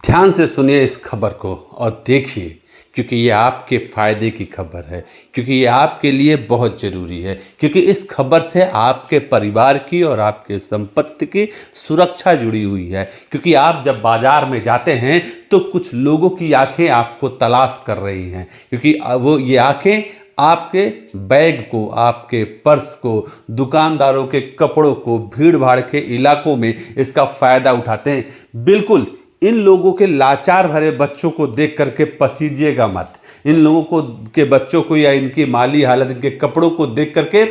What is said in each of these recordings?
ध्यान से सुनिए इस खबर को और देखिए, क्योंकि ये आपके फ़ायदे की खबर है, क्योंकि ये आपके लिए बहुत ज़रूरी है, क्योंकि इस खबर से आपके परिवार की और आपके संपत्ति की सुरक्षा जुड़ी हुई है। क्योंकि आप जब बाज़ार में जाते हैं तो कुछ लोगों की आँखें आपको तलाश कर रही हैं, क्योंकि वो ये आँखें आपके बैग को, आपके पर्स को, दुकानदारों के कपड़ों को, भीड़-भाड़ के इलाकों में इसका फ़ायदा उठाते हैं। बिल्कुल, इन लोगों के लाचार भरे बच्चों को देख करके पसीजिएगा मत। इन लोगों को के बच्चों को या इनकी माली हालत, इनके कपड़ों को देख करके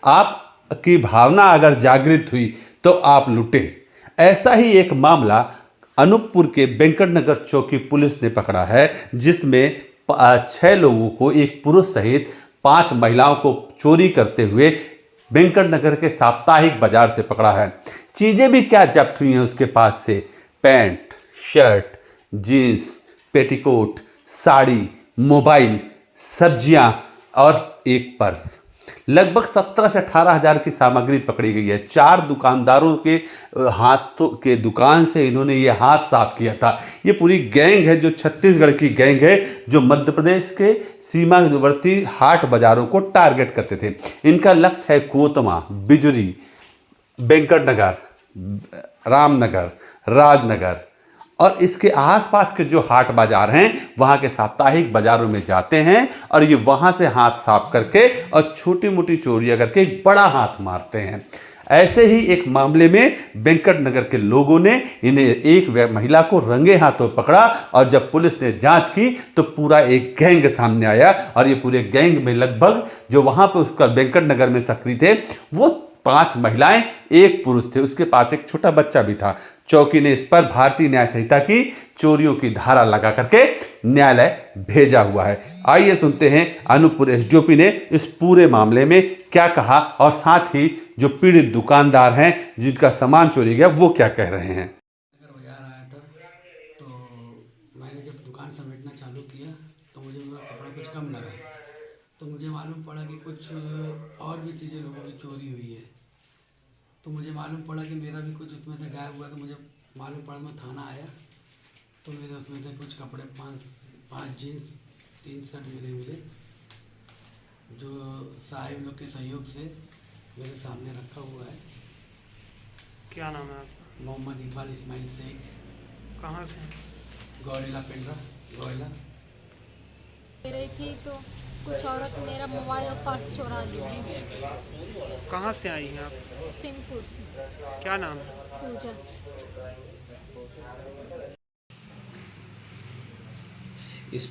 आपकी भावना अगर जागृत हुई तो आप लुटे। ऐसा ही एक मामला अनूपपुर के वेंकटनगर चौकी पुलिस ने पकड़ा है, जिसमें 6 लोगों को, एक पुरुष सहित 5 महिलाओं को चोरी करते हुए वेंकटनगर के साप्ताहिक बाजार से पकड़ा है। चीजें भी क्या जब्त हुई हैं उसके पास से, pant, shirt, jeans, petticoat, sari, mobile, सब्जियां और एक पर्स। लगभग 17 से 18 हज़ार की सामग्री पकड़ी गई है। 4 दुकानदारों के हाथों के दुकान से इन्होंने ये हाथ साफ किया था। ये पूरी गैंग है, जो छत्तीसगढ़ की गैंग है, जो मध्य प्रदेश के सीमावर्ती हाट बाजारों को टारगेट करते थे। इनका लक्ष्य है कोतमा, बिजरी, वेंकटनगर, रामनगर, राजनगर और इसके आसपास के जो हाट बाजार हैं, वहाँ के साप्ताहिक बाजारों में जाते हैं और ये वहाँ से हाथ साफ करके और छोटी मोटी चोरियाँ करके एक बड़ा हाथ मारते हैं। ऐसे ही एक मामले में वेंकटनगर के लोगों ने इन्हें, एक महिला को रंगे हाथों पकड़ा और जब पुलिस ने जांच की तो पूरा एक गैंग सामने आया और ये पूरे गैंग में लगभग, जो वहाँ पे उसका वेंकटनगर में सक्रिय थे, वो 5 महिलाएं, एक पुरुष थे, उसके पास एक छोटा बच्चा भी था। चौकी ने इस पर भारतीय न्याय संहिता की चोरियों की धारा लगा करके न्यायालय भेजा हुआ है। आइए सुनते हैं अनूपपुर एसडीओपी ने इस पूरे मामले में क्या कहा और साथ ही जो पीड़ित दुकानदार हैं जिनका सामान चोरी गया वो क्या कह रहे हैं। अगर बाजार आया था तो मैंने जब दुकान समेटना चालू किया तो मुझे मेरा कपड़ा कुछ कम लगा, तो मुझे मालूम पड़ा कि कुछ और भी चीज़ें लोगों की चोरी हुई है। तो मुझे मालूम पड़ा कि मेरा भी कुछ उसमें से गायब हुआ, तो मुझे मालूम पड़ा, मैं थाना आया तो मेरे उसमें से कुछ कपड़े, पाँच जीन्स, 3 शर्ट मेरे मिले, जो साहिब लोग के सहयोग से मेरे सामने रखा हुआ है। क्या नाम है आपका? मोहम्मद इकबाल इस्माइल शेख। कहाँ से? गौरेला पिंडरा, गौरेला। दे रही थी तो कुछ औरत मेरा मोबाइल और पर्स चुरा ली। कहाँ से आई हैं आप? सिंहपुर से। क्या नाम है? पूजा। इस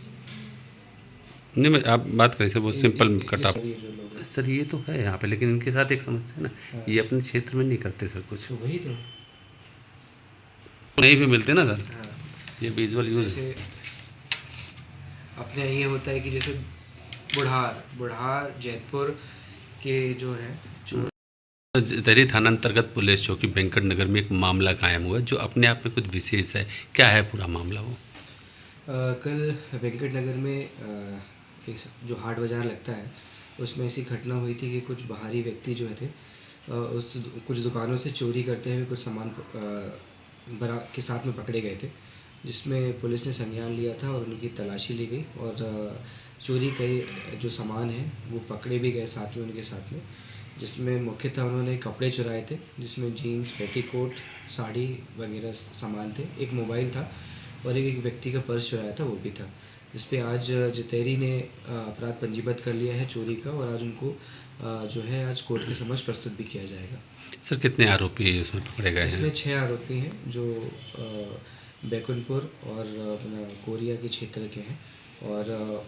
नहीं, मैं आप बात करें सर, बहुत सिंपल कटा। सर ये जो लोग हैं, सर ये तो है यहाँ पे, लेकिन इनके साथ एक समस्या है ना, हाँ। ये अपने क्षेत्र में नहीं करते सर कुछ, तो वही तो। नहीं भी मिलते ना सर, हाँ, ये विजुअल यूज। जैसे अपने ये होता है कि जैसे बुढ़ार बुढ़ार जैतपुर के जो है दरी थाना अंतर्गत पुलिस चौकी वेंकटनगर में एक मामला कायम हुआ जो अपने आप में कुछ विशेष है। क्या है पूरा मामला वो? कल वेंकटनगर में एक जो हाट बाज़ार लगता है उसमें ऐसी घटना हुई थी कि कुछ बाहरी व्यक्ति जो थे उस कुछ दुकानों से चोरी करते हुए कुछ सामान बरा के साथ में पकड़े गए थे, जिसमें पुलिस ने संज्ञान लिया था और उनकी तलाशी ली गई और चोरी कई जो सामान हैं वो पकड़े भी गए साथ में उनके साथ में, जिसमें मुख्यतः उन्होंने कपड़े चुराए थे, जिसमें जीन्स, पेटीकोट, साड़ी वगैरह सामान थे। एक मोबाइल था और एक व्यक्ति का पर्स चुराया था, वो भी था, जिस पे आज जतेरी ने अपराध पंजीबद्ध कर लिया है चोरी का, और आज उनको जो है आज कोर्ट के समक्ष प्रस्तुत भी किया जाएगा। सर कितने आरोपी इसमें पकड़े गए हैं? इसमें 6 आरोपी हैं जो बैकुंठपुर और अपना कोरिया के क्षेत्र के हैं, और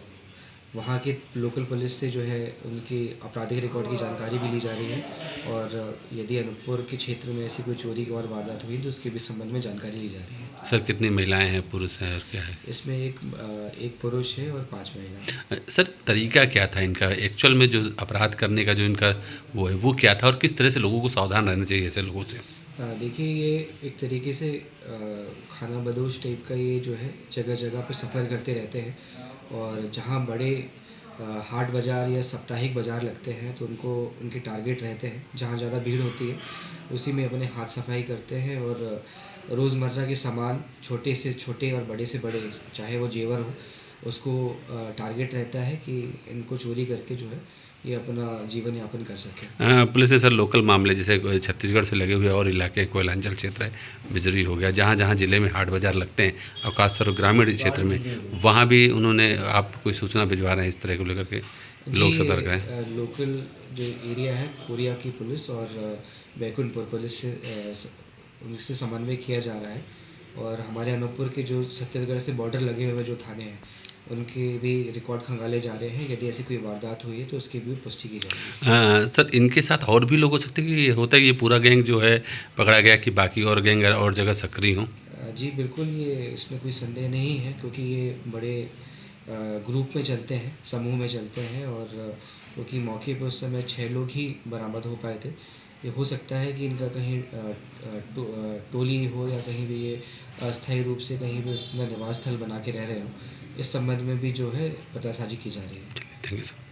वहाँ के लोकल पुलिस से जो है उनकी आपराधिक रिकॉर्ड की जानकारी भी ली जा रही है, और यदि अनूपपुर के क्षेत्र में ऐसी कोई चोरी की और वारदात हुई तो उसके भी संबंध में जानकारी ली जा रही है। सर कितनी महिलाएं हैं, पुरुष हैं और क्या है? इसमें एक पुरुष है और 5 महिलाएं। सर तरीका क्या था इनका, एक्चुअल में जो अपराध करने का जो इनका वो है वो क्या था और किस तरह से लोगों को सावधान रहना चाहिए ऐसे लोगों से? देखिए, ये एक तरीके से खाना बदोश टाइप का ये जो है जगह जगह पे सफ़र करते रहते हैं, और जहाँ बड़े हाट बाज़ार या साप्ताहिक बाज़ार लगते हैं तो उनको उनके टारगेट रहते हैं, जहाँ ज़्यादा भीड़ होती है उसी में अपने हाथ सफाई करते हैं और रोज़मर्रा के सामान छोटे से छोटे और बड़े से बड़े, चाहे वो जेवर हो, उसको टारगेट रहता है कि इनको चोरी करके जो है ये अपना जीवन यापन कर सकें। पुलिस ने सर लोकल मामले जैसे कोई छत्तीसगढ़ से लगे हुए और इलाके कोयलांचल क्षेत्र है, बिजरी हो गया, जहाँ जहाँ ज़िले में हाट बाज़ार लगते हैं और खासतौर पर ग्रामीण क्षेत्र में, वहाँ भी उन्होंने आप कोई सूचना भिजवा रहे हैं इस तरह को लेकर के लोग सतर्क रहें? लोकल जो एरिया है कोरिया की पुलिस और बैकुंठपुर पुलिस से उनसे समन्वय किया जा रहा है और हमारे अनूपपुर के जो छत्तीसगढ़ से बॉर्डर लगे हुए जो थाने हैं उनके भी रिकॉर्ड खंगाले जा रहे हैं। यदि ऐसी कोई वारदात हुई है तो उसकी भी पुष्टि की जाएगी। सर इनके साथ और भी लोग हो सकते हैं कि होता है कि ये पूरा गैंग जो है पकड़ा गया कि बाकी और गैंग और जगह सक्रिय हों? जी बिल्कुल, ये इसमें कोई संदेह नहीं है क्योंकि ये बड़े ग्रुप में चलते हैं, समूह में चलते हैं और क्योंकि मौके पर उस समय 6 लोग ही बरामद हो पाए थे। ये हो सकता है कि इनका कहीं टोली हो या कहीं भी ये अस्थायी रूप से कहीं भी अपना निवास स्थल बना के रह रहे हों। इस संबंध में भी जो है पतासाजी की जा रही है। Thank you sir.